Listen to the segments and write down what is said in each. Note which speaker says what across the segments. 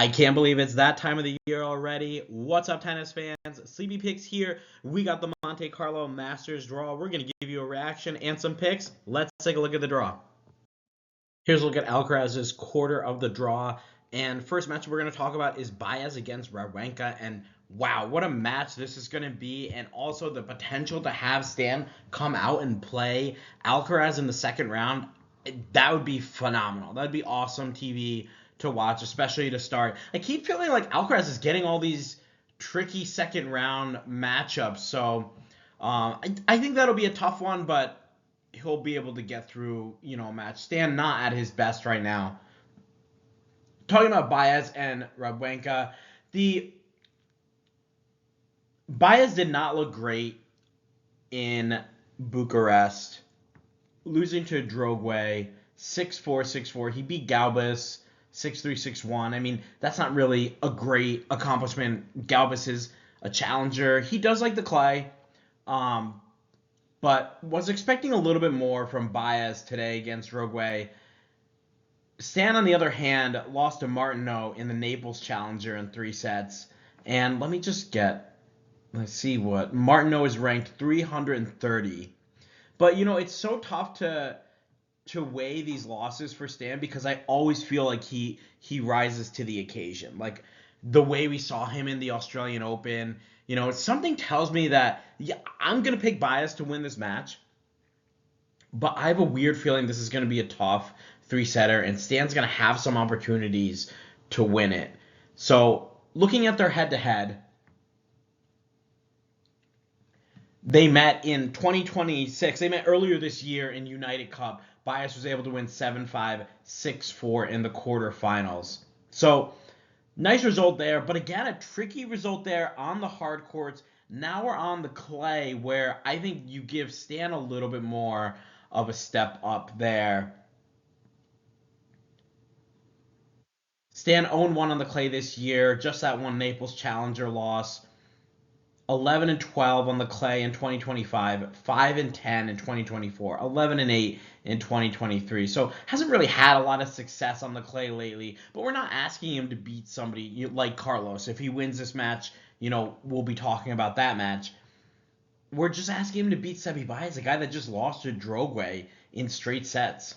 Speaker 1: I can't believe it's that time of the year already. What's up, tennis fans? Sleepy Picks here. We got the Monte Carlo Masters draw. We're going to give you a reaction and some picks. Let's take a look at the draw. Here's a look at Alcaraz's quarter of the draw. And first match we're going to talk about is Baez against Wawrinka. And wow, what a match this is going to be. And also the potential to have Stan come out and play Alcaraz in the second round. That would be phenomenal. That would be awesome TV to watch, especially to start. I keep feeling like Alcaraz is getting all these tricky second round matchups. So I think that'll be a tough one, but he'll be able to get through, a match. Stan not at his best right now. Talking about Baez and Wawrinka, the Baez did not look great in Bucharest, losing to Drogwe 6-4, 6-4. He beat Galbis 6-3, 6-1. I mean, that's not really a great accomplishment. Galbis is a challenger. He does like the clay, but was expecting a little bit more from Baez today against Drogwe. Stan, on the other hand, lost to Mannarino in the Naples Challenger in 3 sets. And let's see what. Mannarino is ranked 330. But, it's so tough to weigh these losses for Stan because I always feel like he rises to the occasion. Like the way we saw him in the Australian Open, something tells me that I'm going to pick Baez to win this match. But I have a weird feeling this is going to be a tough 3-setter and Stan's going to have some opportunities to win it. So, looking at their head-to-head, they met in 2026. They met earlier this year in United Cup. Baez was able to win 7-5, 6-4 in the quarterfinals. So, nice result there, but again, a tricky result there on the hard courts. Now we're on the clay, where I think you give Stan a little bit more of a step up there. Stan 0-1 on the clay this year, just that one Naples Challenger loss. 11-12 on the clay in 2025, 5-10 in 2024, 11-8 in 2023. So hasn't really had a lot of success on the clay lately, but we're not asking him to beat somebody like Carlos. If he wins this match, we'll be talking about that match. We're just asking him to beat Sebi Baez, a guy that just lost to Drogwe in straight sets.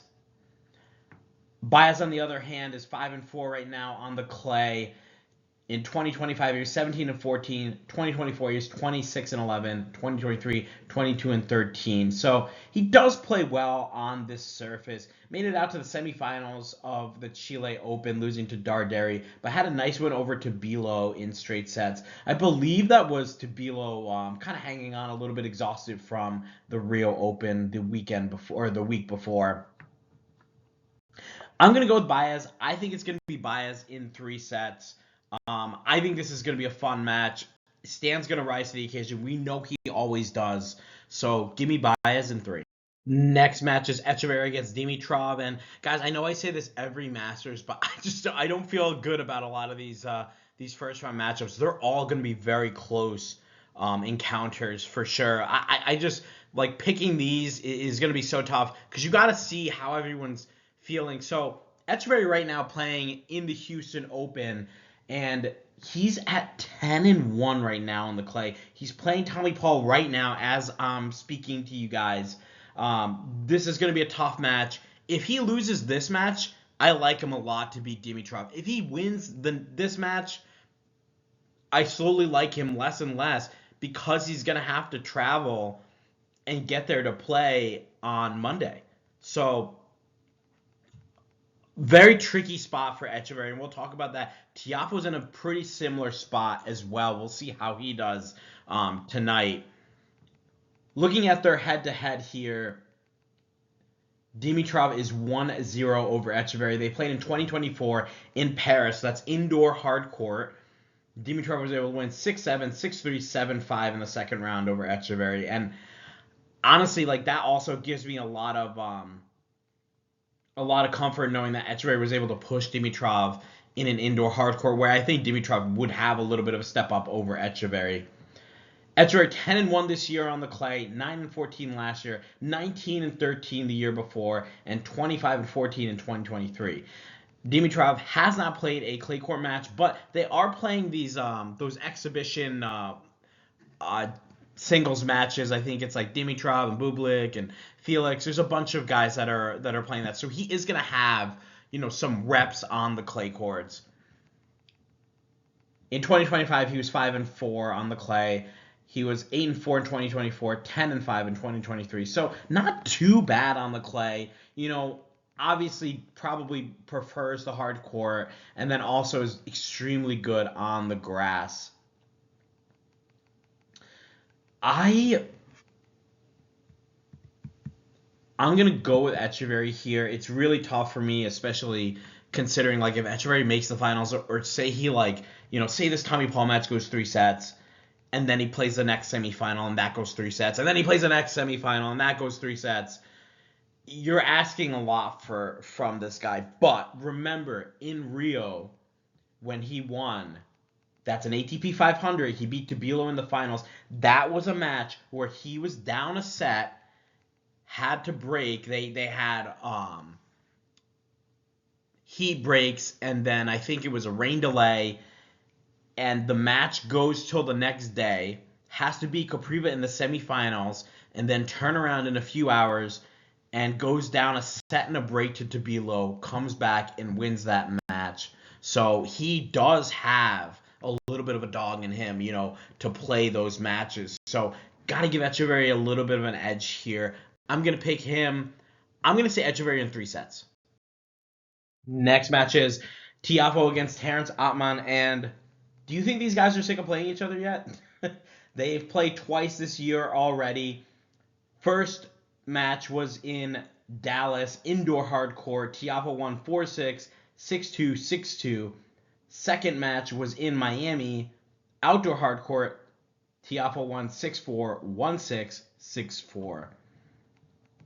Speaker 1: Baez, on the other hand, is 5-4 right now on the clay. In 2025, he was 17-14. 2024, he was 26-11. 2023, 22-13. So he does play well on this surface. Made it out to the semifinals of the Chile Open, losing to Darderi, but had a nice win over Tabilo in straight sets. I believe that was Tabilo kind of hanging on a little bit, exhausted from the Rio Open the week before. I'm going to go with Baez. I think it's going to be Baez in 3 sets. I think this is going to be a fun match. Stan's going to rise to the occasion. We know he always does. So give me Baez in 3. Next match is Etcheverry against Dimitrov. And guys, I know I say this every Masters, but I don't feel good about a lot of these first round matchups. They're all going to be very close encounters for sure. I just like picking these is going to be so tough because you got to see how everyone's feeling. So Etcheverry right now playing in the Houston Open, and he's at 10-1 right now on the clay. He's playing Tommy Paul right now as I'm speaking to you guys. This is going to be a tough match. If he loses this match, I like him a lot to beat Dimitrov. If he wins this match, I slowly like him less and less because he's going to have to travel and get there to play on Monday. So very tricky spot for Etcheverry, and we'll talk about that. Tiafoe's in a pretty similar spot as well. We'll see how he does tonight. Looking at their head-to-head here, Dimitrov is 1-0 over Etcheverry. They played in 2024 in Paris. That's indoor hard court. Dimitrov was able to win 6-7, 6-3, 7-5 in the second round over Etcheverry. And honestly, that also gives me a lot of comfort knowing that Etcheverry was able to push Dimitrov in an indoor hard court, where I think Dimitrov would have a little bit of a step up over Etcheverry. Etcheverry 10-1 this year on the clay, 9-14 last year, 19-13 the year before, and 25-14 in 2023. Dimitrov has not played a clay court match, but they are playing these those exhibition uh, singles matches. I think it's like Dimitrov and Bublik and Felix. There's a bunch of guys that are playing that, so he is gonna have some reps on the clay courts. In 2025, he was 5-4 on the clay. He was 8-4 in 2024, 10-5 in 2023. So not too bad on the clay. Obviously probably prefers the hard court, and then also is extremely good on the grass. I'm gonna go with Etcheverry here. It's really tough for me, especially considering like if Etcheverry makes the finals, or say he say this Tommy Paul match goes 3 sets, and then he plays the next semifinal and that goes 3 sets, and then he plays the next semifinal and that goes 3 sets. You're asking a lot from this guy. But remember, in Rio, when he won, that's an ATP 500. He beat Tabilo in the finals. That was a match where he was down a set, had to break. They had heat breaks, and then I think it was a rain delay, and the match goes till the next day. Has to beat Kopriva in the semifinals, and then turn around in a few hours and goes down a set and a break to Tabilo, comes back and wins that match. So he does have a little bit of a dog in him, to play those matches. So got to give Etcheverry a little bit of an edge here. I'm going to pick him. I'm going to say Etcheverry in 3 sets. Next match is Tiafoe against Terence Atmane. And do you think these guys are sick of playing each other yet? They've played twice this year already. First match was in Dallas, indoor hardcore. Tiafoe won 4-6, 6-2, 6-2. Second match was in Miami, outdoor hardcore. Tiafoe won 6-4, 1-6, 6-4.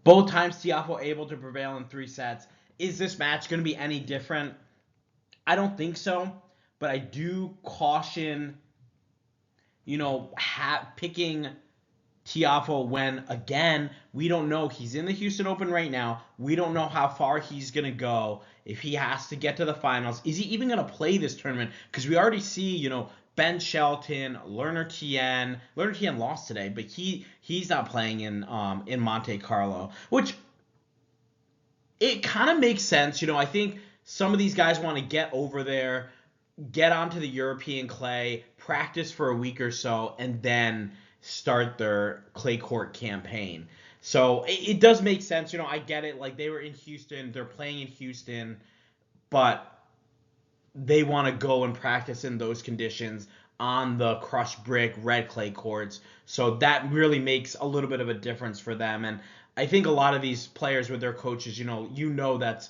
Speaker 1: Both times Tiafoe able to prevail in 3 sets. Is this match going to be any different? I don't think so, but I do caution, picking Tiafoe when, again, we don't know. He's in the Houston Open right now. We don't know how far he's going to go. If he has to get to the finals, is he even going to play this tournament? Because we already see, Ben Shelton, Lerner Tien. Lerner Tien lost today, but he's not playing in Monte Carlo, which it kind of makes sense. I think some of these guys want to get over there, get onto the European clay, practice for a week or so, and then start their clay court campaign. So it does make sense. I get it. Like, they were in Houston, they're playing in Houston, but they want to go and practice in those conditions on the crushed brick red clay courts. So that really makes a little bit of a difference for them. And I think a lot of these players with their coaches, that's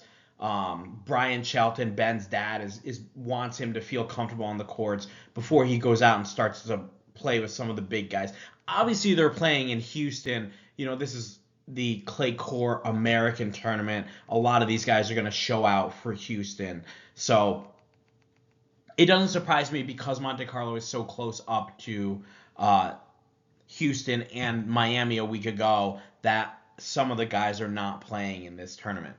Speaker 1: Brian Shelton, Ben's dad, is wants him to feel comfortable on the courts before he goes out and starts to play with some of the big guys. Obviously, they're playing in Houston. This is the clay court American tournament. A lot of these guys are going to show out for Houston. So it doesn't surprise me, because Monte Carlo is so close up to Houston and Miami a week ago, that some of the guys are not playing in this tournament.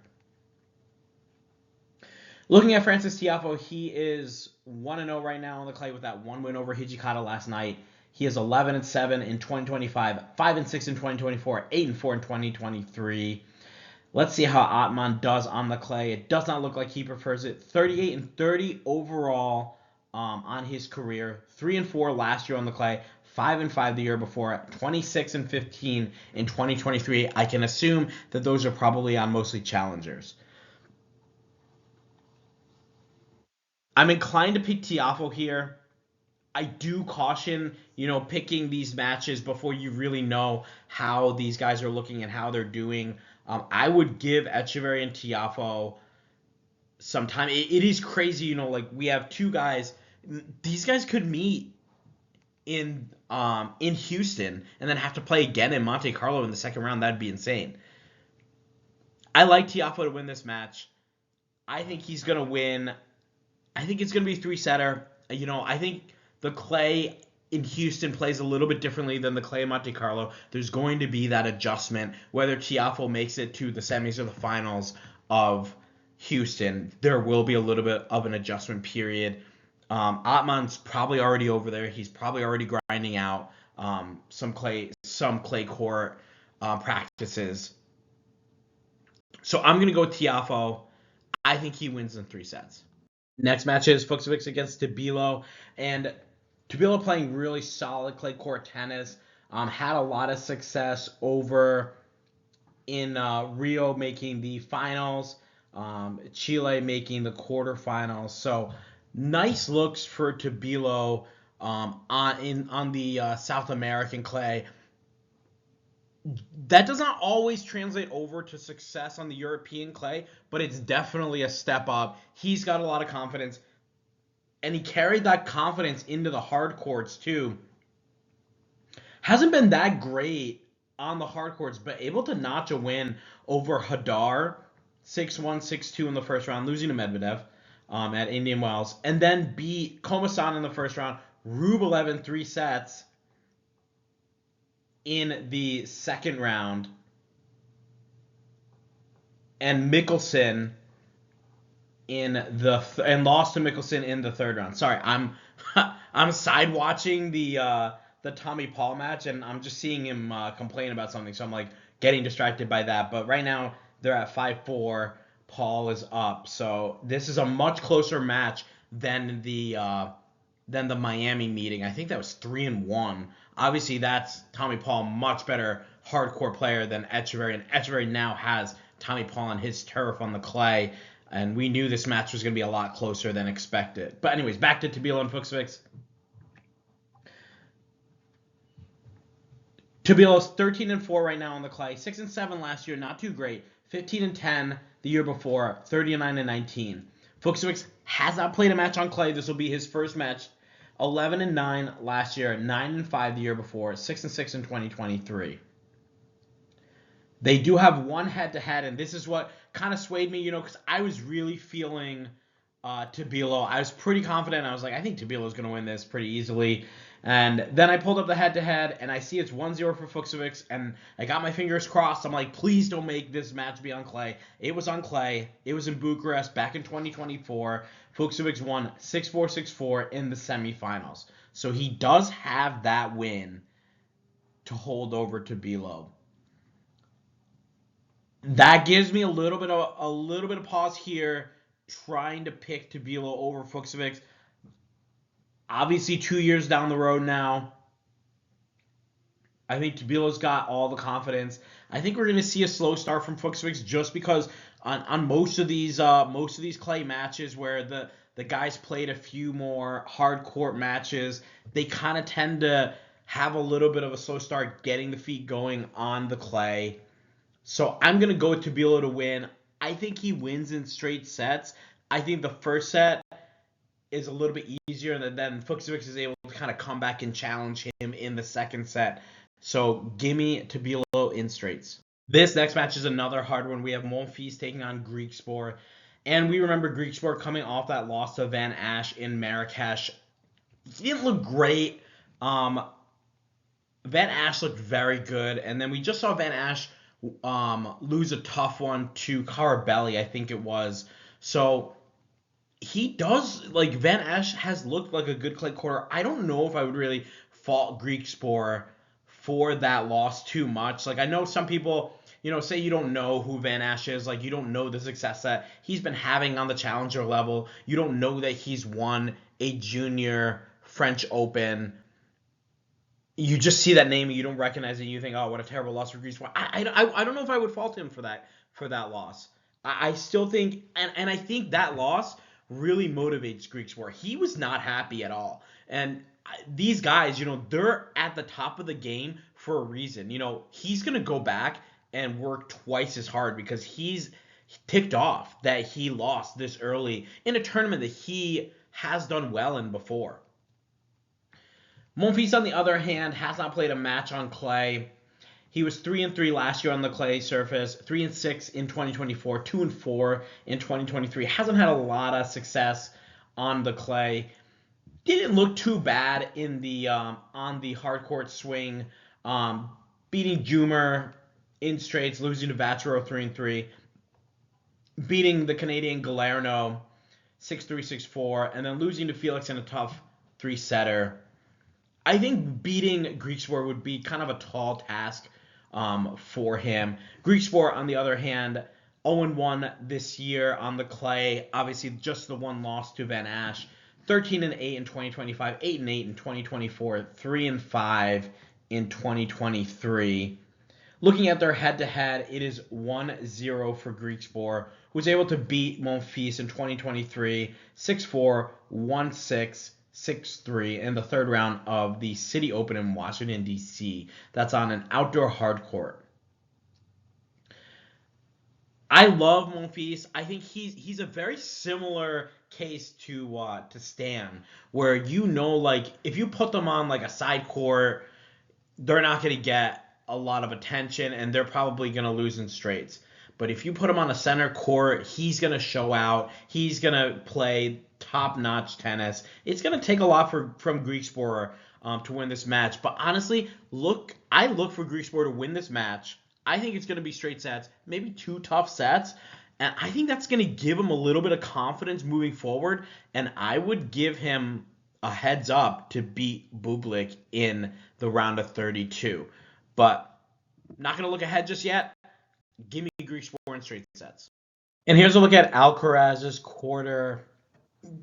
Speaker 1: Looking at Frances Tiafoe, he is 1-0 right now on the clay with that one win over Hijikata last night. He is 11-7 in 2025, 5-6 in 2024, 8-4 in 2023. Let's see how Atmane does on the clay. It does not look like he prefers it. 38-30 overall on his career. 3-4 last year on the clay. 5-5 the year before. 26-15 in 2023. I can assume that those are probably on mostly challengers. I'm inclined to pick Tiafoe here. I do caution, picking these matches before you really know how these guys are looking and how they're doing. I would give Etcheverry and Tiafoe some time. It is crazy, like, we have two guys. These guys could meet in Houston and then have to play again in Monte Carlo in the second round. That'd be insane. I like Tiafoe to win this match. I think he's going to win. I think it's going to be a 3-setter. I think the clay in Houston plays a little bit differently than the clay in Monte Carlo. There's going to be that adjustment, whether Tiafoe makes it to the semis or the finals of Houston, there will be a little bit of an adjustment period. Atmane's probably already over there. He's probably already grinding out some clay court practices. So I'm gonna go with Tiafoe. I think he wins in 3 sets. Next match is Fucsovics against Tabilo, and Tabilo playing really solid clay court tennis. Had a lot of success over in Rio, making the finals. Chile making the quarterfinals. So nice looks for Tabilo on the South American clay. That does not always translate over to success on the European clay, but it's definitely a step up. He's got a lot of confidence, and he carried that confidence into the hard courts too. Hasn't been that great on the hard courts, but able to notch a win over Hadar, 6-1, 6-2 in the first round, losing to Medvedev at Indian Wells, and then beat Komasan in the first round, Rublev in 3 sets in the second round, and Mickelson and lost to Mickelson in the third round. Sorry, I'm I'm side watching the Tommy Paul match, and I'm just seeing him complain about something, so I'm like getting distracted by that. But right now they're at 5-4. Paul is up, so this is a much closer match than the Miami meeting. I think that was 3-1. Obviously, that's Tommy Paul, much better hardcore player than Etcheverry, and Etcheverry now has Tommy Paul on his turf on the clay, and we knew this match was going to be a lot closer than expected. But anyways, back to Tabilo and Fucsovics. Tabilo's 13-4 right now on the clay, 6-7 last year, not too great. 15-10 the year before, 39-19. Fucsovics has not played a match on clay. This will be his first match. 11-9 last year, 9-5 the year before, 6-6 in 2023. They do have one head-to-head, and this is what kind of swayed me, because I was really feeling Tabilo. I was pretty confident. I was like, I think Tabilo's going to win this pretty easily. And then I pulled up the head-to-head, and I see it's 1-0 for Fucsovics, and I got my fingers crossed. I'm like, please don't make this match be on clay. It was on clay. It was in Bucharest back in 2024. Fucsovics won 6-4, 6-4 in the semifinals. So he does have that win to hold over Tabilo. That gives me a little bit of pause here, trying to pick Tabilo over Fucsovics. Obviously, 2 years down the road now, I think Tabilo's got all the confidence. I think we're going to see a slow start from Fucsovics just because on most of these clay matches where the guys played a few more hard court matches, they kind of tend to have a little bit of a slow start getting the feet going on the clay. So I'm going to go with Tabilo to win. I think he wins in straight sets. I think the first set is a little bit easier, and then Fucsovics is able to kind of come back and challenge him in the second set. So give me Tabilo in straights. This next match is another hard one. We have Monfils taking on Griekspoor. And we remember Griekspoor coming off that loss to Van Asch in Marrakesh. He didn't look great. Van Asch looked very good. And then we just saw Van Asch lose a tough one to Carabelli, I think it was. So he does, Van Asch has looked like a good clay quarter. I don't know if I would really fault Griekspoor for that loss too much. I know some people, say you don't know who Van Asch is, you don't know the success that he's been having on the challenger level. You don't know that he's won a junior French Open. You just see that name and you don't recognize it, and you think, oh, what a terrible loss for Griekspoor. I don't know if I would fault him for that loss. I still think, and I think that loss really motivates Griekspoor. He was not happy at all. And these guys, they're at the top of the game for a reason. He's going to go back and work twice as hard because he's ticked off that he lost this early in a tournament that he has done well in before. Monfils, on the other hand, has not played a match on clay. He was 3-3 last year on the clay surface, 3-6 in 2024, 2-4 in 2023. Hasn't had a lot of success on the clay. Didn't look too bad in the on the hard court swing, beating Jumer in straights, losing to Vacherot 3-3. beating the Canadian Galerno 6-3, 6-4, and then losing to Felix in a tough three-setter. I think beating Griekspoor would be kind of a tall task for him. Griekspoor, on the other hand, 0-1 this year on the clay. Obviously, just the one loss to Van Asch. 13-8 in 2025, 8-8 in 2024, 3-5 in 2023. Looking at their head-to-head, it is 1-0 for Griekspoor, who was able to beat Monfils in 2023, 6-4, 1-6, 6-3 in the third round of the City Open in Washington, D.C. That's on an outdoor hard court. I love Monfils. I think he's a very similar case to Stan, where if you put them on like a side court, they're not going to get a lot of attention, and they're probably going to lose in straights. But if you put him on a center court, he's going to show out. He's going to play top-notch tennis. It's going to take a lot from Griekspoor to win this match. But honestly, I look for Griekspoor to win this match. I think it's going to be straight sets, maybe 2 tough sets. And I think that's going to give him a little bit of confidence moving forward. And I would give him a heads up to beat Bublik in the round of 32. But not going to look ahead just yet. Give me Griekspoor in straight sets. And here's a look at Alcaraz's quarter.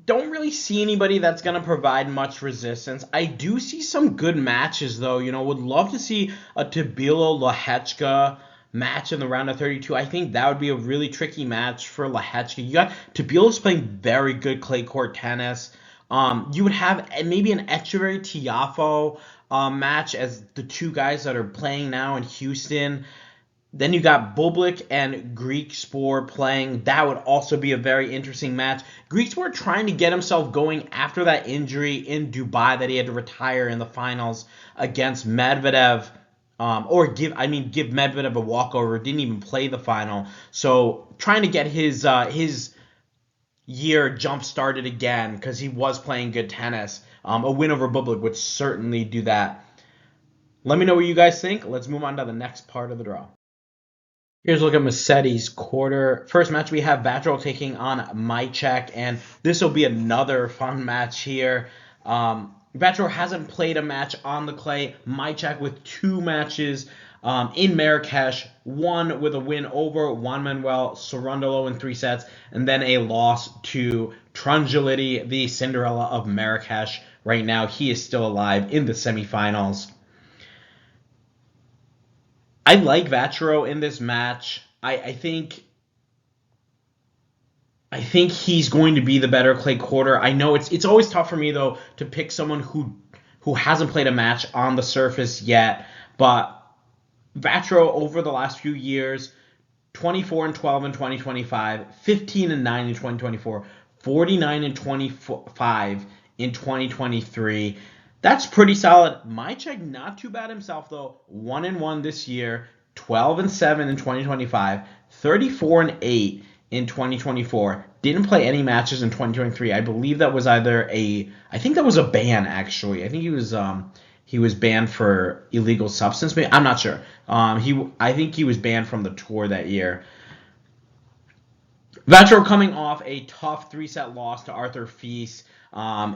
Speaker 1: Don't really see anybody that's going to provide much resistance. I do see some good matches, though. Would love to see a Tabilo-Lehechka match in the round of 32. I think that would be a really tricky match for Lehechka. You got Tabilo's playing very good clay court tennis. You would have maybe an Etcheverry Tiafoe match as the two guys that are playing now in Houston. Then you got Bublik and Griekspoor playing. That would also be a very interesting match. Griekspoor trying to get himself going after that injury in Dubai that he had to retire in the finals against Medvedev. Give Medvedev a walkover. Didn't even play the final. So trying to get his year jump started again because he was playing good tennis. A win over Bublik would certainly do that. Let me know what you guys think. Let's move on to the next part of the draw. Here's a look at Musetti's quarter. First match, we have Vacherot taking on Majchzak, and this will be another fun match here. Vacherot hasn't played a match on the clay. Majchzak with 2 matches in Marrakesh, one with a win over Juan Manuel Cerundolo in 3 sets, and then a loss to Trungelliti, the Cinderella of Marrakesh. Right now, he is still alive in the semifinals. I like Vacherot in this match. I think he's going to be the better clay quarter. I know it's always tough for me though to pick someone who hasn't played a match on the surface yet. But Vacherot over the last few years, 24-12 in 2025, 15-9 in 2024, 49-25 in 2023. That's pretty solid. Majchzak not too bad himself though. 1-1 this year, 12-7 in 2025, 34-8 in 2024. Didn't play any matches in 2023. I believe that was I think that was a ban actually. I think he was banned for illegal substance. I'm not sure. I think he was banned from the tour that year. Vacherot coming off a tough 3-set loss to Arthur Fils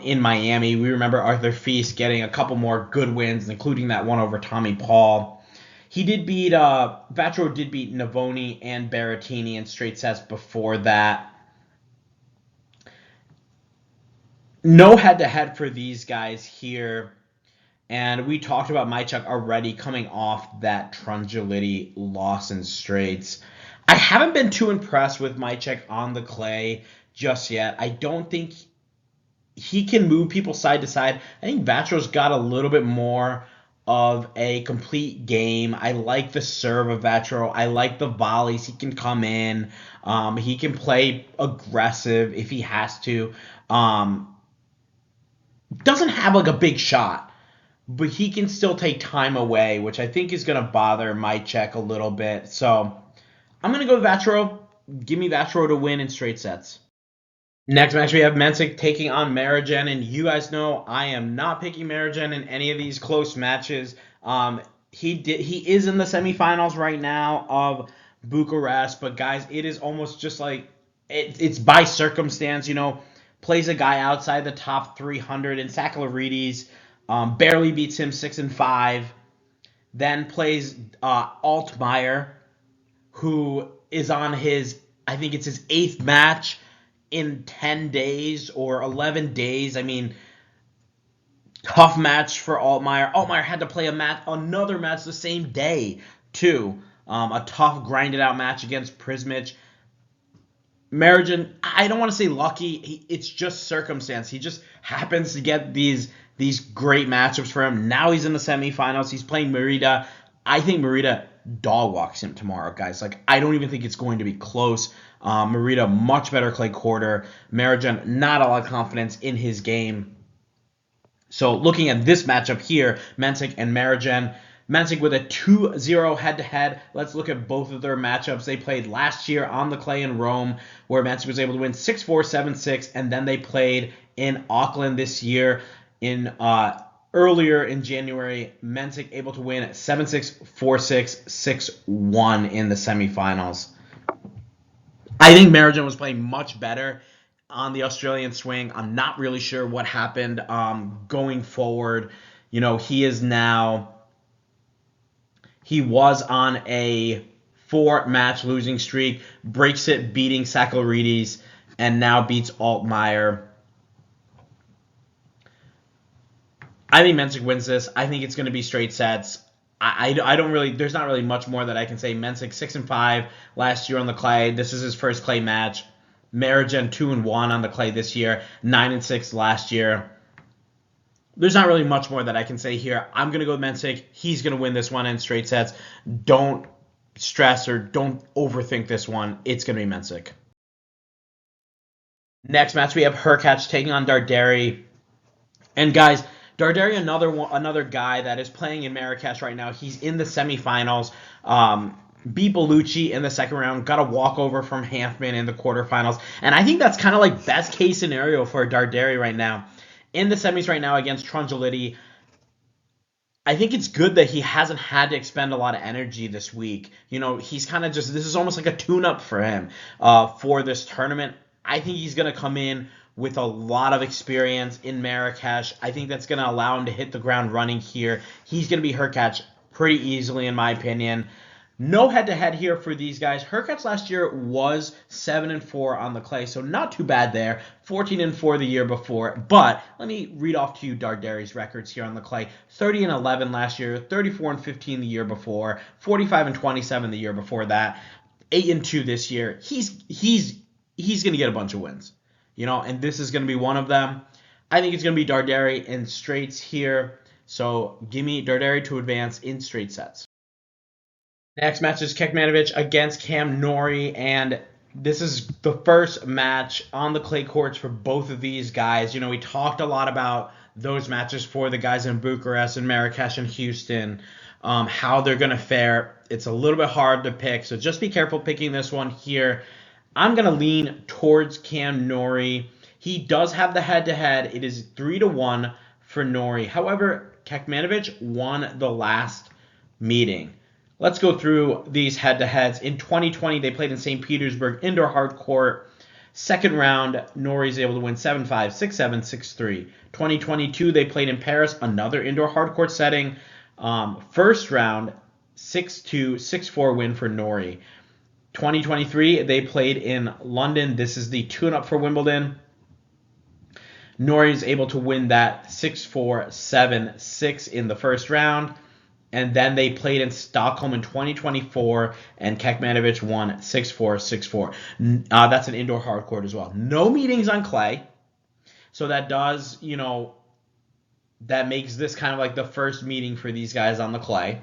Speaker 1: in Miami. We remember Arthur Fils getting a couple more good wins, including that one over Tommy Paul. Vacherot did beat Navoni and Berrettini in straight sets before that. No head-to-head for these guys here. And we talked about Majchzak already coming off that Trungelliti loss in straights. I haven't been too impressed with Majchzak on the clay just yet. I don't think he can move people side to side. I think Vacherot's got a little bit more of a complete game. I like the serve of Vacherot. I like the volleys. He can come in. He can play aggressive if he has to. Doesn't have like a big shot, but he can still take time away, which I think is going to bother Majchzak a little bit. So I'm going to go with Vacherot. Give me Vacherot to win in straight sets. Next match, we have Mensik taking on Maroszan, and you guys know I am not picking Maroszan in any of these close matches. He is in the semifinals right now of Bucharest, but guys, it is almost just like it's by circumstance, plays a guy outside the top 300 in Saccarides, barely beats him 6-5, then plays Altmaier, who is on I think it's his 8th match in 10 days or 11 days. I mean, tough match for Altmaier. Altmaier had to play another match the same day, too. A tough, grinded out match against Prismic. Marigin, I don't want to say lucky. It's just circumstance. He just happens to get these great matchups for him. Now he's in the semifinals. He's playing Merida. I think Merida dog walks him tomorrow, guys. Like, I don't even think it's going to be close. Merida, much better clay quarter. Marigin, not a lot of confidence in his game. So looking at this matchup here, Mensik and Marigin. Mensik with a 2-0 head-to-head. Let's look at both of their matchups. They played last year on the clay in Rome, where Mensik was able to win 6-4, 7-6, and then they played in Auckland this year. Earlier in January, Mensik able to win 7-6, 4-6, 6-1 in the semifinals. I think Marigin was playing much better on the Australian swing. I'm not really sure what happened going forward. He was on a 4-match losing streak, breaks it beating Saccarides, and now beats Altmaier. I think Mensik wins this. I think it's going to be straight sets. I don't really. There's not really much more that I can say. Mensik 6-5 last year on the clay. This is his first clay match. Marigin 2-1 on the clay this year. 9-6 last year. There's not really much more that I can say here. I'm going to go with Mensik. He's going to win this one in straight sets. Don't stress or don't overthink this one. It's going to be Mensik. Next match, we have Hurkacz taking on Darderi. And guys, Darderi, another guy that is playing in Marrakesh right now. He's in the semifinals. Beat Bellucci in the second round. Got a walkover from Hanfman in the quarterfinals. And I think that's kind of like best case scenario for Darderi right now. In the semis right now against Trungelliti, I think it's good that he hasn't had to expend a lot of energy this week. He's kind of this is almost like a tune-up for him for this tournament. I think he's going to come in with a lot of experience in Marrakesh. I think that's going to allow him to hit the ground running here. He's going to be Hurkacz pretty easily, in my opinion. No head-to-head here for these guys. Hurkacz last year was 7-4 on the clay, so not too bad there. 14-4 the year before. But let me read off to you Darderi's records here on the clay. 30-11 last year, 34-15 the year before, 45-27 the year before that, 8-2 this year. He's going to get a bunch of wins, and this is going to be one of them. I think it's going to be Darderi in straights here. So give me Darderi to advance in straight sets. Next match is Kecmanovic against Cam Norrie, and this is the first match on the clay courts for both of these guys. We talked a lot about those matches for the guys in Bucharest and Marrakesh and Houston, how they're going to fare. It's a little bit hard to pick, so just be careful picking this one here. I'm going to lean towards Cam Norrie. He does have the head-to-head. It is 3-1 for Norrie. However, Kecmanovic won the last meeting. Let's go through these head-to-heads. In 2020, they played in St. Petersburg, indoor hard court. Second round, Norrie's able to win 7-5, 6-7, 6-3. 2022, they played in Paris, another indoor hard court setting. First round, 6-2, 6-4 win for Norrie. 2023, they played in London. This is the tune-up for Wimbledon. Norrie is able to win that 6-4, 7-6 in the first round. And then they played in Stockholm in 2024, and Kecmanovic won 6-4, 6-4. That's an indoor hard court as well. No meetings on clay. So that does, that makes this kind of like the first meeting for these guys on the clay.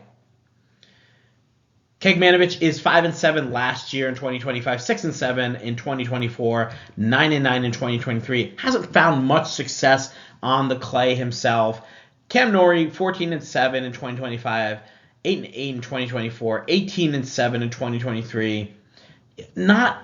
Speaker 1: Kecmanovic is 5-7 last year in 2025, 6-7 in 2024, 9-9 in 2023. Hasn't found much success on the clay himself. Cam Norrie, 14-7 in 2025, 8-8 in 2024, 18-7 in 2023. Not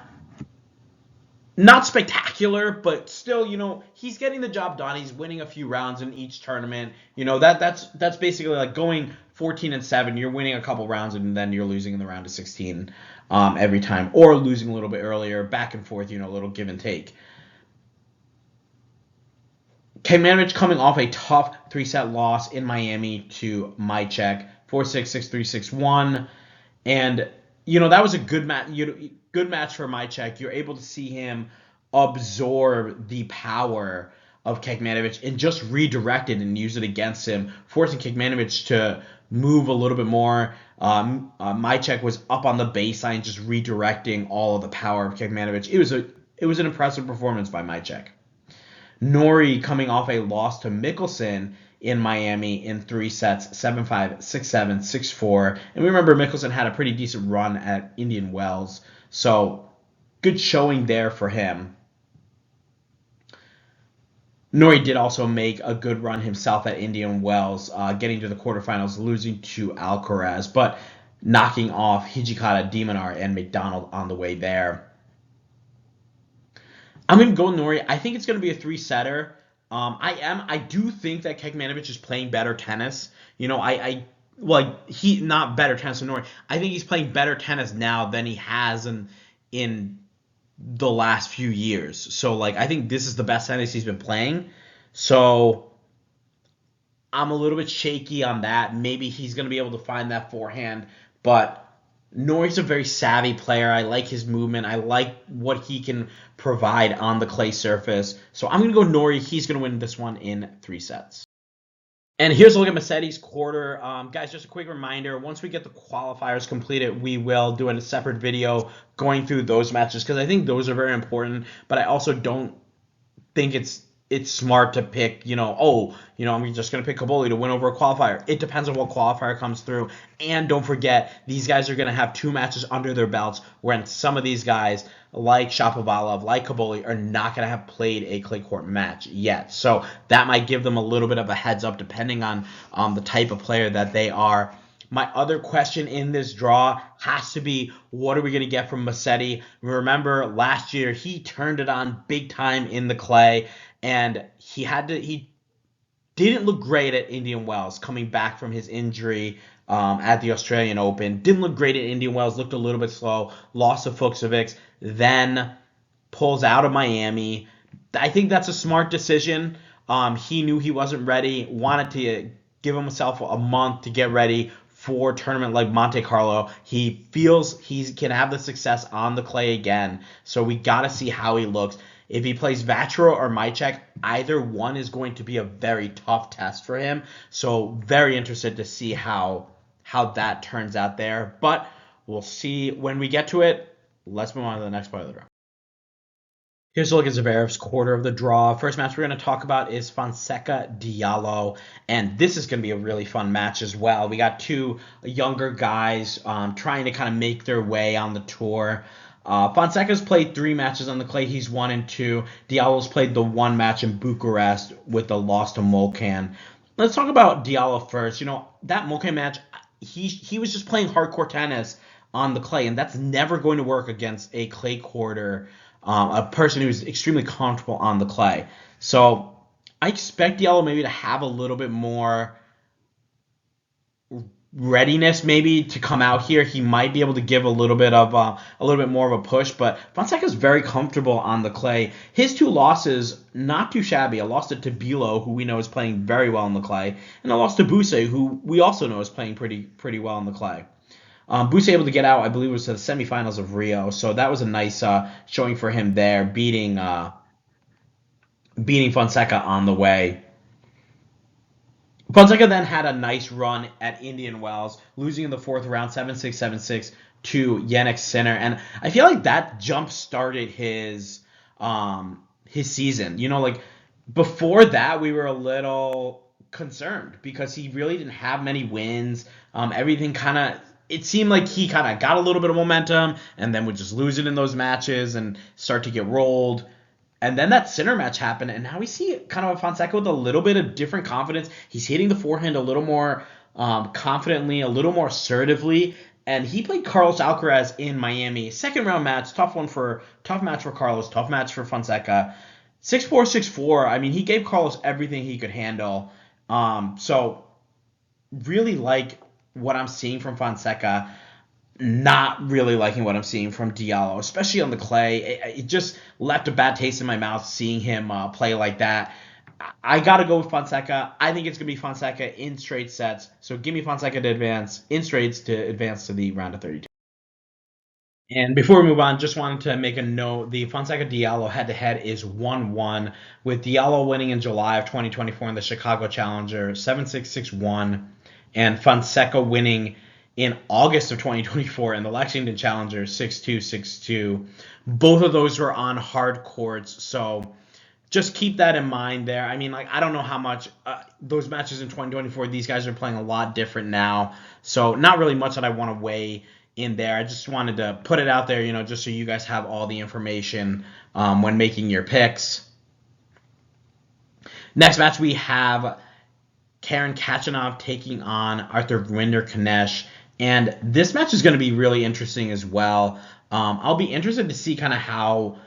Speaker 1: not spectacular, but still, he's getting the job done. He's winning a few rounds in each tournament. That's basically like going 14-7. You're winning a couple rounds and then you're losing in the round of 16 every time, or losing a little bit earlier, back and forth. A little give and take. Kecmanovic coming off a tough 3-set loss in Miami to Majchzak, 4-6, 6-3, 6-1. And, that was a good match. Good match for Majchzak. You're able to see him absorb the power of Kecmanovic and just redirect it and use it against him, forcing Kecmanovic to move a little bit more. Majchzak was up on the baseline, just redirecting all of the power of Kecmanovic. It was an impressive performance by Majchzak. Norrie coming off a loss to Mickelson in Miami in 3 sets, 7-5, 6-7, 6-4. And we remember Mickelson had a pretty decent run at Indian Wells. So good showing there for him. Norrie did also make a good run himself at Indian Wells, getting to the quarterfinals, losing to Alcaraz, but knocking off Hijikata, Dimitrov, and McDonald on the way there. I'm going to go Norrie. I think it's going to be a 3-setter. I do think that Kecmanovic is playing better tennis. He not better tennis than Norrie. I think he's playing better tennis now than he has in the last few years. So, I think this is the best tennis he's been playing. So, I'm a little bit shaky on that. Maybe he's going to be able to find that forehand. But Norrie's a very savvy player. I like his movement. I like what he can provide on the clay surface. So I'm going to go Norrie. He's going to win this one in 3 sets. And here's a look at Musetti's quarter. Guys, just a quick reminder, once we get the qualifiers completed, we will do a separate video going through those matches because I think those are very important, but I also don't think it's smart to pick, I'm just going to pick Caboli to win over a qualifier. It depends on what qualifier comes through. And don't forget, these guys are going to have 2 matches under their belts when some of these guys, like Shapovalov, like Caboli, are not going to have played a clay court match yet. So that might give them a little bit of a heads up depending on the type of player that they are. My other question in this draw has to be, what are we going to get from Musetti? Remember, last year, he turned it on big time in the clay, and he didn't look great at Indian Wells coming back from his injury at the Australian Open. Didn't look great at Indian Wells, looked a little bit slow, lost to Fucsovics, then pulls out of Miami. I think that's a smart decision. He knew he wasn't ready, wanted to give himself a month to get ready for a tournament like Monte Carlo. He feels he can have the success on the clay again, so we got to see how he looks. If he plays Vacherot or Majchzak, either one is going to be a very tough test for him. So very interested to see how that turns out there. But we'll see when we get to it. Let's move on to the next part of the draw. Here's a look at Zverev's quarter of the draw. First match we're going to talk about is Fonseca Diallo, and this is going to be a really fun match as well. We got 2 younger guys trying to kind of make their way on the tour. Fonseca's played 3 matches on the clay. He's 1-2. Diallo's played the 1 match in Bucharest with a loss to Molcan. Let's talk about Diallo first. That Molcan match, he was just playing hardcore tennis on the clay, and that's never going to work against a clay quarter, a person who's extremely comfortable on the clay. So I expect Diallo maybe to have a little bit more readiness maybe to come out here. He might be able to give a little bit more of a push, but Fonseca's very comfortable on the clay. His 2 losses, not too shabby. A loss to Tabilo, who we know is playing very well on the clay, and a loss to Baez, who we also know is playing pretty well on the clay. Baez able to get out, I believe it was to the semifinals of Rio, so that was a nice showing for him there, beating Fonseca on the way. Fonseca then had a nice run at Indian Wells, losing in the 4th round, 7-6, 7-6 to Jannik Sinner, and I feel like that jump-started his season. Before that, we were a little concerned because he really didn't have many wins. Everything it seemed like he kind of got a little bit of momentum and then would just lose it in those matches and start to get rolled. And then that Sinner match happened, and now we see kind of a Fonseca with a little bit of different confidence. He's hitting the forehand a little more confidently, a little more assertively, and he played Carlos Alcaraz in Miami. Second round match, tough match for Carlos, tough match for Fonseca. 6-4, 6-4. I mean, he gave Carlos everything he could handle. So really like what I'm seeing from Fonseca. Not really liking what I'm seeing from Diallo, especially on the clay. It just left a bad taste in my mouth seeing him play like that. I got to go with Fonseca. I think it's going to be Fonseca in straight sets. So give me Fonseca to advance in straights to advance to the round of 32. And before we move on, just wanted to make a note. The Fonseca Diallo head-to-head is 1-1, with Diallo winning in July of 2024 in the Chicago Challenger 7-6, 6-1, and Fonseca winning in August of 2024 in the Lexington Challenger 6-2, 6-2. Both of those were on hard courts, so just keep that in mind there. I mean, like, I don't know how much those matches in 2024, these guys are playing a lot different now, so not really much that I want to weigh in there. I just wanted to put it out there, just so you guys have all the information when making your picks. Next match, we have Karen Khachanov taking on Arthur Rinderknech, and this match is going to be really interesting as well. I'll be interested to see kind of how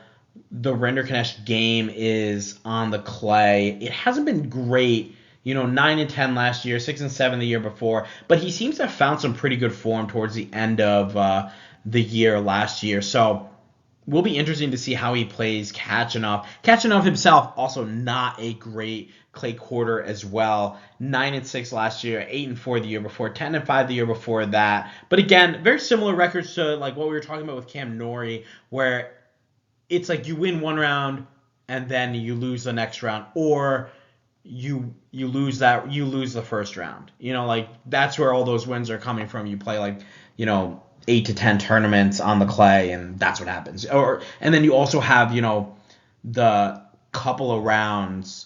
Speaker 1: the Rinderknech game is on the clay. It hasn't been great. 9-10 last year, 6-7 the year before, but he seems to have found some pretty good form towards the end of the year last year. So will be interesting to see how he plays Khachanov. Khachanov himself also not a great clay quarter as well. 9-6 last year, 8-4 the year before, 10-5 the year before that. But again, very similar records to like what we were talking about with Cam Norrie, where it's like you win one round and then you lose the next round, or you lose the first round. Like that's where all those wins are coming from. You play like 8 to 10 tournaments on the clay, and that's what happens. And then you also have the couple of rounds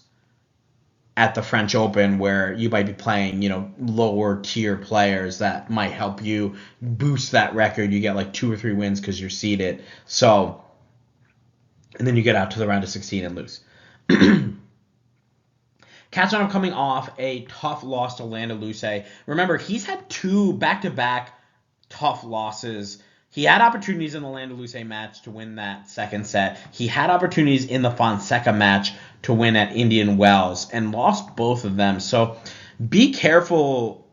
Speaker 1: at the French Open where you might be playing lower tier players that might help you boost that record. You get like 2 or 3 wins because you're seeded. So, and then you get out to the round of 16 and lose. Khachanov coming off a tough loss to Landa Luce. Remember, he's had 2 back-to-back tough losses. He had opportunities in the Landa Luce match to win that second set. He had opportunities in the Fonseca match to win at Indian Wells and lost both of them. So be careful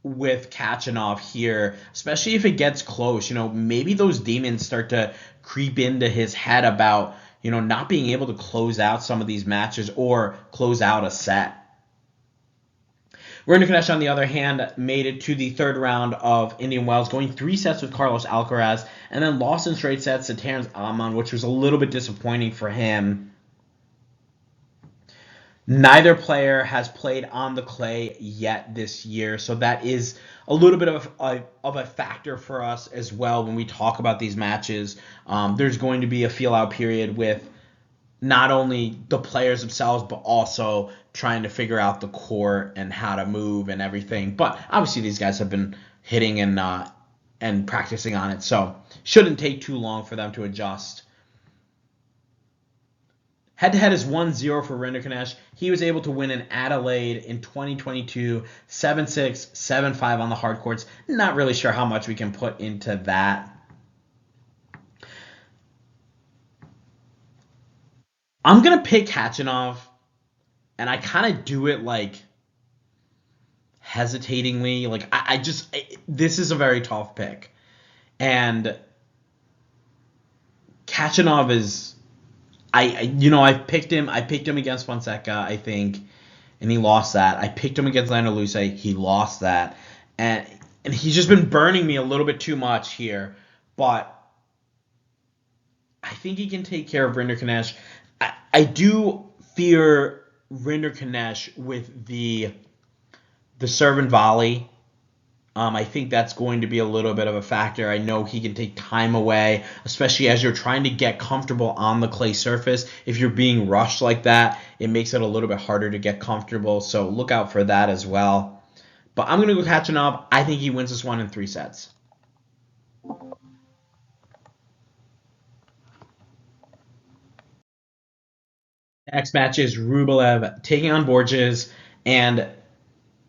Speaker 1: with Khachanov here, especially if it gets close. Maybe those demons start to creep into his head about not being able to close out some of these matches or close out a set. Rinderknech, on the other hand, made it to the third round of Indian Wells, going 3 sets with Carlos Alcaraz, and then lost in straight sets to Terence Atmane, which was a little bit disappointing for him. Neither player has played on the clay yet this year, so that is a little bit of a factor for us as well when we talk about these matches. There's going to be a feel-out period with not only the players themselves, but also trying to figure out the court and how to move and everything. But obviously these guys have been hitting and practicing on it, so shouldn't take too long for them to adjust. Head-to-head is 1-0 for Rinderknech. He was able to win in Adelaide in 2022, 7-6, 7-5 on the hard courts. Not really sure how much we can put into that. I'm going to pick Khachanov, and I kind of do it like hesitatingly. Like this is a very tough pick. And Khachanov is I picked him against Fonseca, I think, and he lost that. I picked him against Landa Luce, he lost that. And he's just been burning me a little bit too much here, but I think he can take care of Rinderknech. I do fear Rinderknech with the serve and volley. I think that's going to be a little bit of a factor. I know he can take time away, especially as you're trying to get comfortable on the clay surface. If you're being rushed like that, it makes it a little bit harder to get comfortable, so look out for that as well. But I'm going to go Khachanov. I think he wins this one in 3 sets. Next match is Rublev taking on Borges, and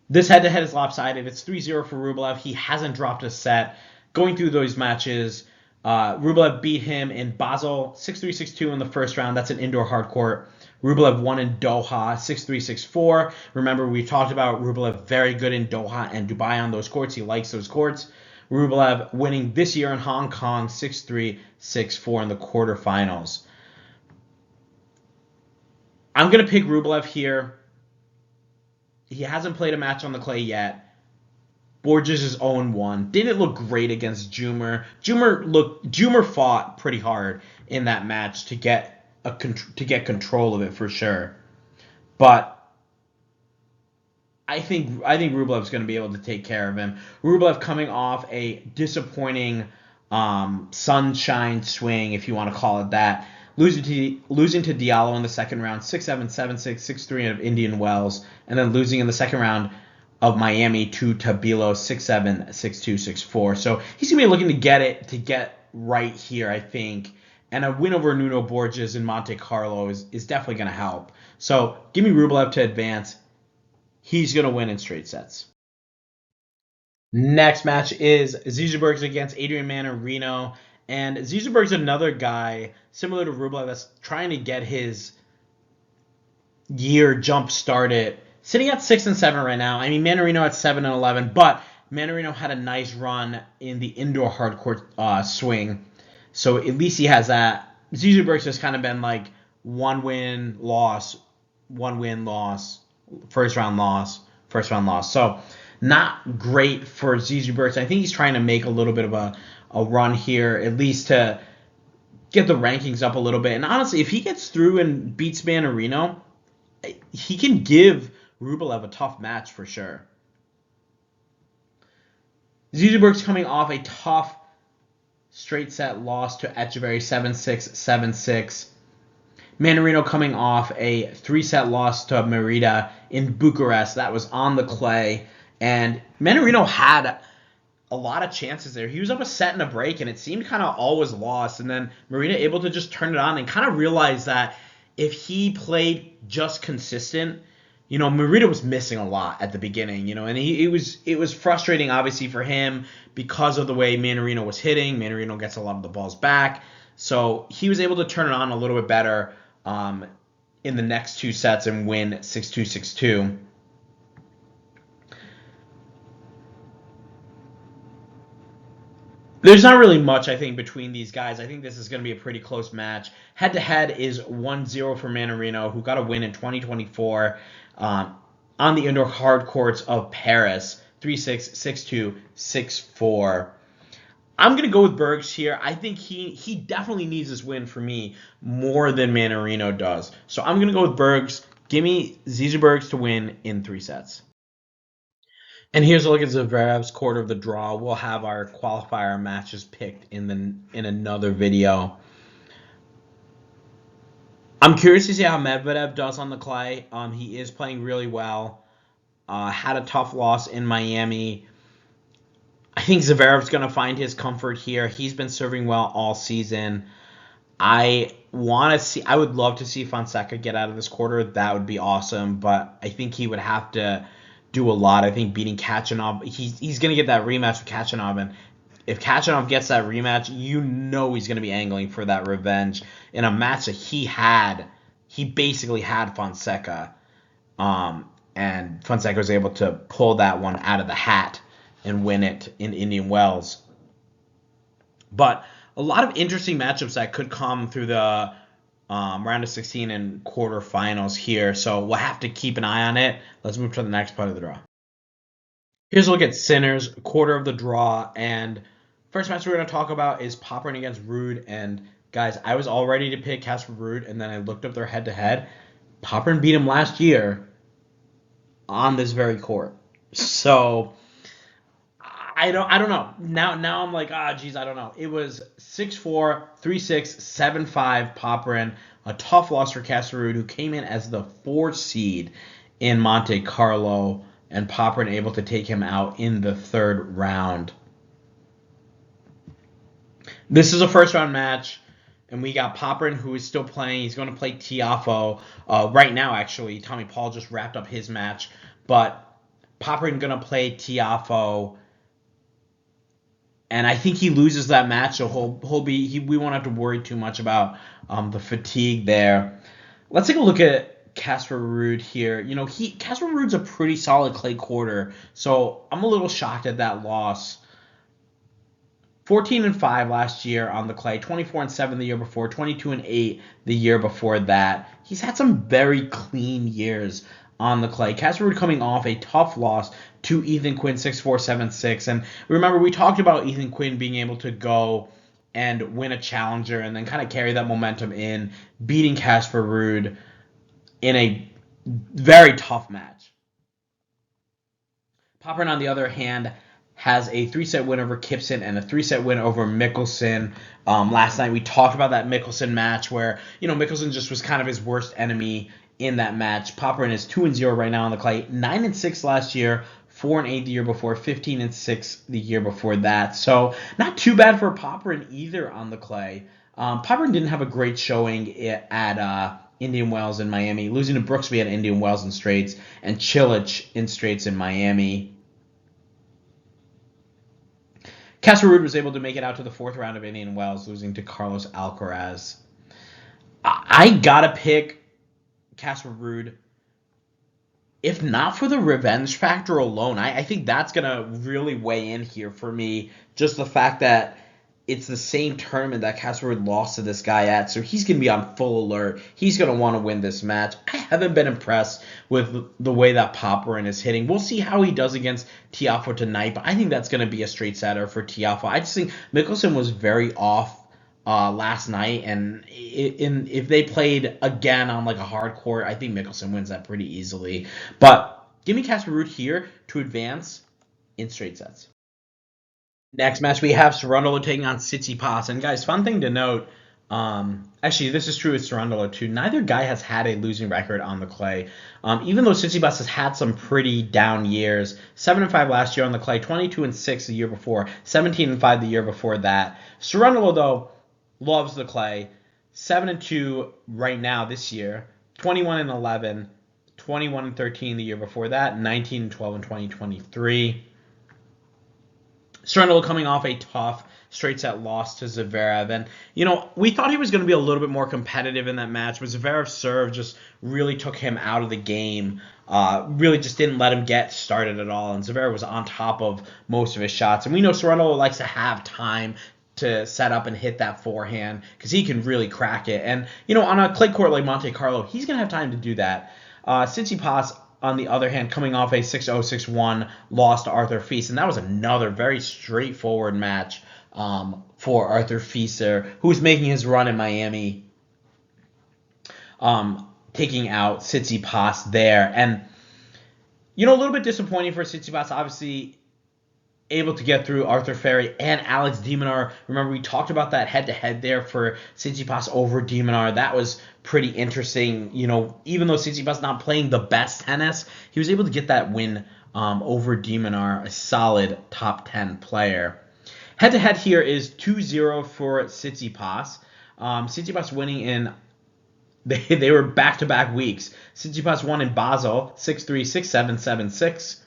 Speaker 1: This head-to-head is lopsided. It's 3-0 for Rublev. He hasn't dropped a set. Going through those matches, Rublev beat him in Basel 6-3, 6-2 in the first round. That's an indoor hard court. Rublev won in Doha 6-3, 6-4. Remember, we talked about Rublev very good in Doha and Dubai on those courts. He likes those courts. Rublev winning this year in Hong Kong 6-3, 6-4 in the quarterfinals. I'm going to pick Rublev here. He hasn't played a match on the clay yet. Borges is 0-1. Didn't look great against Jumer. Jumer fought pretty hard in that match to get control of it for sure. But I think Rublev's going to be able to take care of him. Rublev coming off a disappointing sunshine swing, if you want to call it that. Losing to Diallo in the second round, 6-7, 7-6, 6-3 of Indian Wells, and then losing in the second round of Miami to Tabilo, 6-7, 6-2, 6-4. So he's going to be looking to get right here, I think. And a win over Nuno Borges in Monte Carlo is definitely going to help. So give me Rublev to advance. He's going to win in straight sets. Next match is Tsitsipas against Adrian Mannarino. And Tsitsipas another guy, similar to Rublev, that's trying to get his year jump started. Sitting at 6-7 right now. I mean, Mannarino at 7-11, but Mannarino had a nice run in the indoor hardcourt swing. So at least he has that. Tsitsipas has kind of been like one win, loss, first round loss. So not great for Tsitsipas. I think he's trying to make a little bit of a run here, at least to get the rankings up a little bit. And honestly, if he gets through and beats Mannarino, he can give Rublev a tough match for sure. Tsitsipas coming off a tough straight set loss to Etcheverry, 7-6, 7-6. Mannarino coming off a 3-set loss to Merida in Bucharest. That was on the clay. And Mannarino had a lot of chances there. He was up a set and a break, and it seemed kind of all was lost. And then Merida able to just turn it on and kind of realize that if he played just consistent, Merida was missing a lot at the beginning, and it was frustrating, obviously, for him because of the way Mannarino was hitting. Mannarino gets a lot of the balls back. So he was able to turn it on a little bit better in the next two sets and win 6-2, 6-2. There's not really much, I think, between these guys. I think this is going to be a pretty close match. Head-to-head is 1-0 for Mannarino, who got a win in 2024 on the indoor hard courts of Paris, 3-6, 6-2, 6-4. I'm going to go with Bergs here. I think he definitely needs this win for me more than Mannarino does. So I'm going to go with Bergs. Give me Tsitsipas to win in 3 sets. And here's a look at Zverev's quarter of the draw. We'll have our qualifier matches picked in another video. I'm curious to see how Medvedev does on the clay. He is playing really well. Had a tough loss in Miami. I think Zverev's going to find his comfort here. He's been serving well all season. I would love to see Fonseca get out of this quarter. That would be awesome. But I think he would have to do a lot. I think beating Khachanov, he's going to get that rematch with Khachanov, and if Khachanov gets that rematch, he's going to be angling for that revenge in a match that he basically had Fonseca, and Fonseca was able to pull that one out of the hat and win it in Indian Wells. But a lot of interesting matchups that could come through the round of 16 and quarterfinals here, so we'll have to keep an eye on it. Let's move to the next part of the draw. Here's a look at Sinner's quarter of the draw, and first match we're going to talk about is Popyrin against Ruud. And guys, I was all ready to pick Casper Ruud, and then I looked up their head-to-head. Popyrin beat him last year on this very court, so I don't know. Now I'm like, geez, I don't know. It was 6-4, 3-6, 7-5 Popyrin. A tough loss for Casper Ruud, who came in as the 4th seed in Monte Carlo, and Popyrin able to take him out in the 3rd round. This is a first-round match, and we got Popyrin, who is still playing. He's going to play Tiafoe right now, actually. Tommy Paul just wrapped up his match, but Popyrin going to play Tiafoe, and I think he loses that match, so we won't have to worry too much about the fatigue there. Let's take a look at Casper Ruud here. Casper Ruud's a pretty solid clay quarter, so I'm a little shocked at that loss. 14-5 last year on the clay, 24-7 the year before, 22-8 the year before that. He's had some very clean years on the clay. Casper Ruud coming off a tough loss to Ethan Quinn, 6-4, 7-6. And remember, we talked about Ethan Quinn being able to go and win a challenger and then kind of carry that momentum in, beating Casper Ruud in a very tough match. Popyrin, on the other hand, has a 3-set win over Kipson and a 3-set win over Mickelson. Last night we talked about that Mickelson match where, Mickelson just was kind of his worst enemy in that match. Popyrin is 2-0 right now on the clay, 9-6 last year, 4-8 the year before, 15-6 the year before that. So not too bad for Popyrin either on the clay. Popyrin didn't have a great showing at Indian Wells in Miami, losing to Brooksby at Indian Wells in straights and Cilic in straights in Miami. Casper Ruud was able to make it out to the 4th round of Indian Wells, losing to Carlos Alcaraz. I gotta pick Casper Ruud. If not for the revenge factor alone, I think that's gonna really weigh in here for me. Just the fact that it's the same tournament that Casper Ruud lost to this guy at, so he's going to be on full alert. He's going to want to win this match. I haven't been impressed with the way that Popyrin is hitting. We'll see how he does against Tiafoe tonight, but I think that's going to be a straight setter for Tiafoe. I just think Mickelson was very off last night, and if they played again on like a hard court, I think Mickelson wins that pretty easily. But give me Casper Ruud here to advance in straight sets. Next match, we have Cerundolo taking on Tsitsipas. And guys, fun thing to note, actually, this is true with Cerundolo too. Neither guy has had a losing record on the clay. Even though Tsitsipas has had some pretty down years, 7-5 last year on the clay, 22-6 the year before, 17-5 the year before that. Cerundolo, though, loves the clay. 7-2 right now this year, 21-11, 21-13 the year before that, 19-12 in 2023. Cerundolo coming off a tough straight set loss to Zverev. And, we thought he was going to be a little bit more competitive in that match, but Zverev's serve just really took him out of the game. Really just didn't let him get started at all. And Zverev was on top of most of his shots. And we know Cerundolo likes to have time to set up and hit that forehand because he can really crack it. And, on a clay court like Monte Carlo, he's going to have time to do that. Tsitsipas, on the other hand, coming off a 6-0, 6-1 loss to Arthur Fils. And that was another very straightforward match for Arthur Fils, who was making his run in Miami, taking out Tsitsipas there. And, a little bit disappointing for Tsitsipas, obviously able to get through Arthur Ferry and Alex de Minaur. Remember, we talked about that head-to-head there for Tsitsipas over de Minaur. That was pretty interesting. Even though Tsitsipas not playing the best tennis, he was able to get that win over de Minaur, a solid top 10 player. Head-to-head here is 2-0 for Tsitsipas. Tsitsipas winning in they were back-to-back weeks. Tsitsipas won in Basel, 6-3, 6-7, 7-6.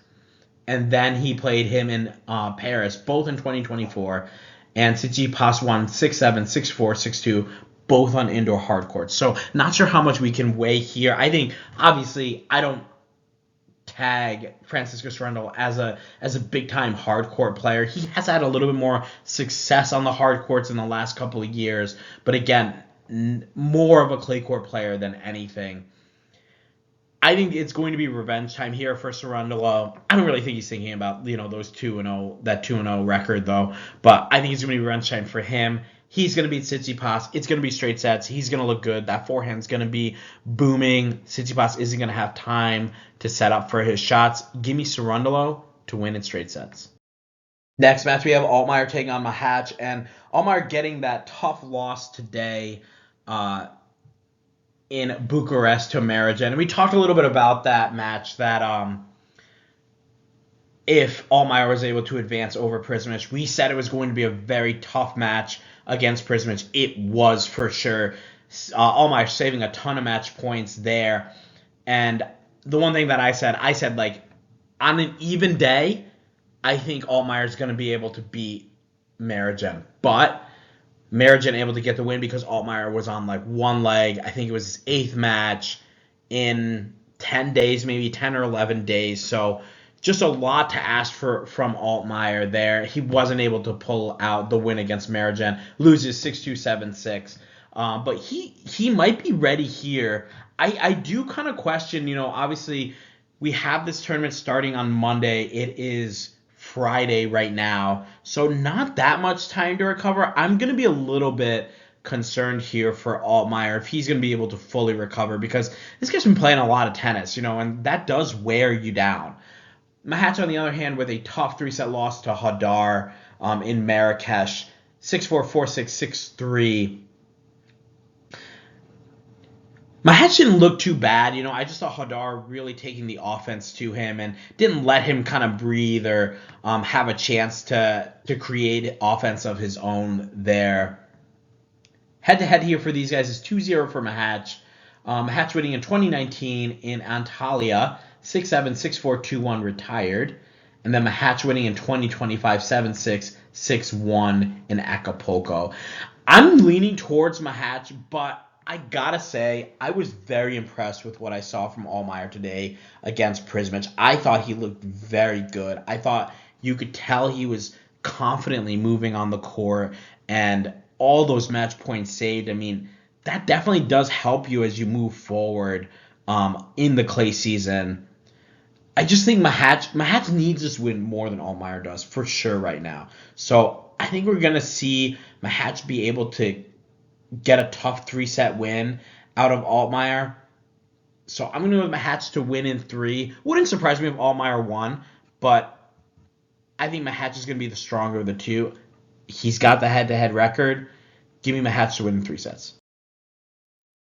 Speaker 1: And then he played him in Paris, both in 2024. And Tsitsipas won 6-7, 6-4, 6-2, both on indoor hard courts. So not sure how much we can weigh here. I think, obviously, I don't tag Francisco Cerundolo as a big-time hard court player. He has had a little bit more success on the hard courts in the last couple of years. But again, more of a clay court player than anything. I think it's going to be revenge time here for Cerundolo. I don't really think he's thinking about, those 2-0, that 2-0 record, though. But I think it's going to be revenge time for him. He's going to beat Tsitsipas. It's going to be straight sets. He's going to look good. That forehand's going to be booming. Tsitsipas isn't going to have time to set up for his shots. Give me Cerundolo to win in straight sets. Next match, we have Altmaier taking on Majchzak. And Altmaier getting that tough loss today in Bucharest to Maroszan. And we talked a little bit about that match, that if Altmaier was able to advance over Prismic, we said it was going to be a very tough match against Prismic. It was for sure. Altmaier saving a ton of match points there. And the one thing that I said on an even day, I think Altmaier's going to be able to beat Marozsan. But Marozsan able to get the win because Altmaier was on like one leg. I think it was his 8th match in 10 days, maybe 10 or 11 days. So just a lot to ask for from Altmaier there. He wasn't able to pull out the win against Marozsan, loses 6-2, 7-6. But he might be ready here. I do kind of question, obviously we have this tournament starting on Monday. It is Friday right now, so not that much time to recover. I'm going to be a little bit concerned here for Altmaier if he's going to be able to fully recover, because this guy's been playing a lot of tennis, and that does wear you down. Majchzak, on the other hand, with a tough 3-set loss to Hadar in Marrakesh, 6-4, 4-6, 6-3. Majchzak didn't look too bad. I just saw Hadar really taking the offense to him and didn't let him kind of breathe or have a chance to create offense of his own there. Head-to-head here for these guys is 2-0 for Majchzak. Majchzak winning in 2019 in Antalya, 6-7, 6-4, 2-1, retired. And then Majchzak winning in 2025, 7-6, 6-1 in Acapulco. I'm leaning towards Majchzak, but I gotta say, I was very impressed with what I saw from Altmaier today against Prismic. I thought he looked very good. I thought you could tell he was confidently moving on the court, and all those match points saved. I mean, that definitely does help you as you move forward in the clay season. I just think Majchzak needs this win more than Altmaier does, for sure, right now. So I think we're going to see Majchzak be able to get a tough 3-set win out of Altmaier. So I'm going to go with Majchzak to win in 3. Wouldn't surprise me if Altmaier won, but I think Majchzak is going to be the stronger of the two. He's got the head-to-head record. Give me Majchzak to win in 3 sets.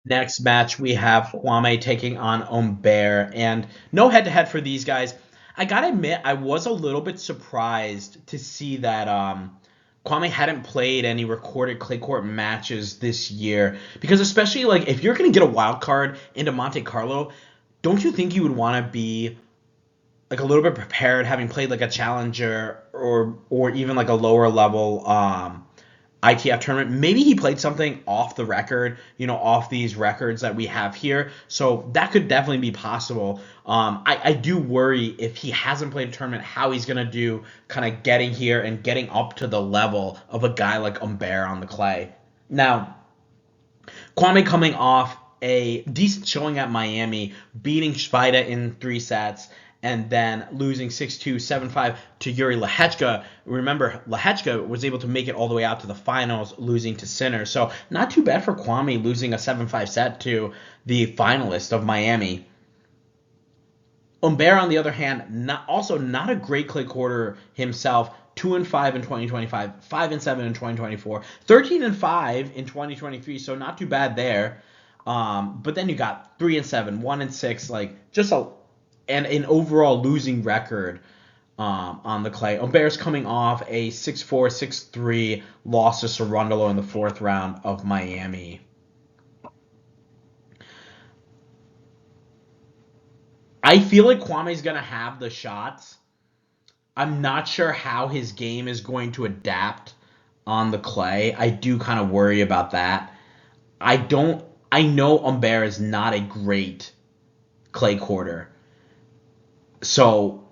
Speaker 1: Next match, we have Kwame taking on Humbert, and no head-to-head for these guys. I gotta admit, I was a little bit surprised to see that Kwame hadn't played any recorded clay court matches this year, because especially like if you're gonna get a wild card into Monte Carlo, don't you think you would want to be like a little bit prepared, having played like a challenger or even like a lower level ITF tournament? Maybe he played something off the record, off these records that we have here. So that could definitely be possible. I do worry if he hasn't played a tournament, how he's going to do kind of getting here and getting up to the level of a guy like Humbert on the clay. Now, Kwame coming off a decent showing at Miami, beating Svajda in 3 sets, and then losing 6-2, 7-5 to Yuri Lehechka. Remember, Lehechka was able to make it all the way out to the finals, losing to Sinner. So not too bad for Kwame, losing a 7-5 set to the finalist of Miami. Humbert, on the other hand, not a great clay quarter himself. 2-5 in 2025, 5-7 in 2024, 13-5 in 2023. So not too bad there. But then you got 3-7, 1-6, like just and an overall losing record on the clay. Humbert's coming off a 6-4, 6-3 loss to Cerundolo in the 4th round of Miami. I feel like Kwame's going to have the shots. I'm not sure how his game is going to adapt on the clay. I do kind of worry about that. I know Humbert is not a great clay quarter. So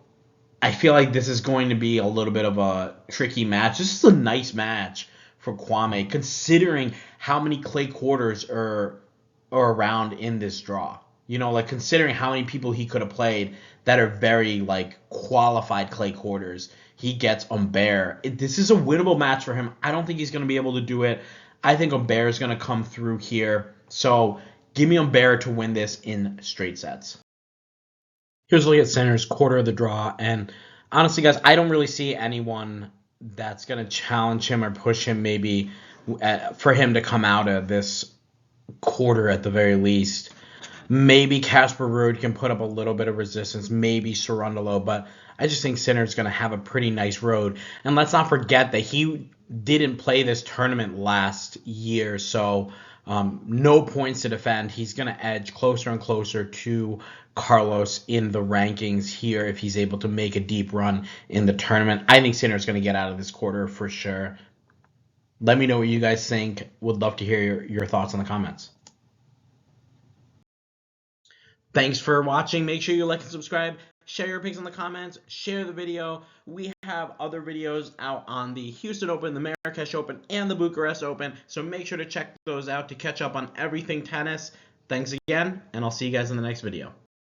Speaker 1: I feel like this is going to be a little bit of a tricky match. This is a nice match for Kwame, considering how many clay quarters are around in this draw. Considering how many people he could have played that are very, qualified clay quarters. He gets Humbert. This is a winnable match for him. I don't think he's going to be able to do it. I think Humbert is going to come through here. So give me Humbert to win this in straight sets. Here's a look at Sinner's quarter of the draw, and honestly, guys, I don't really see anyone that's going to challenge him or push him maybe for him to come out of this quarter at the very least. Maybe Casper Ruud can put up a little bit of resistance, maybe Cerundolo, but I just think Sinner's going to have a pretty nice road. And let's not forget that he didn't play this tournament last year, so No points to defend. He's going to edge closer and closer to Carlos in the rankings here if he's able to make a deep run in the tournament. I think Sinner's going to get out of this quarter for sure. Let me know what you guys think. Would love to hear your thoughts in the comments. Thanks for watching. Make sure you like and subscribe. Share your picks in the comments. Share the video. We have other videos out on the Houston Open, the Marrakesh Open, and the Bucharest Open. So make sure to check those out to catch up on everything tennis. Thanks again, and I'll see you guys in the next video.